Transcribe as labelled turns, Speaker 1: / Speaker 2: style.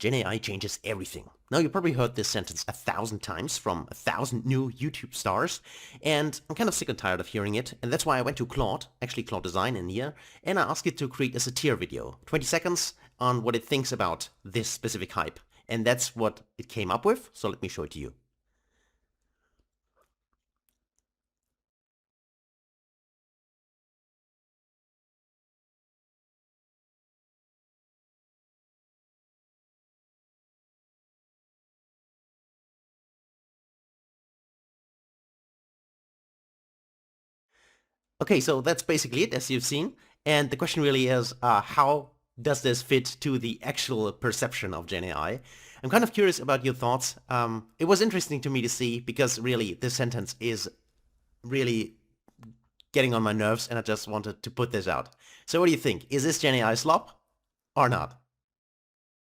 Speaker 1: GenAI changes everything. Now, you probably heard this sentence 1,000 times from 1,000 new YouTube stars, and I'm kind of sick and tired of hearing it, and that's why I went to Claude, actually Claude Design in here, and I asked it to create a satire video, 20 seconds, on what it thinks about this specific hype. And that's what it came up with, so let me show it to you. Okay, so that's basically it, as you've seen. And the question really is, how does this fit to the actual perception of GenAI? I'm kind of curious about your thoughts. It was interesting to me to see, because really this sentence is really getting on my nerves, and I just wanted to put this out. So what do you think? Is this GenAI slop or not?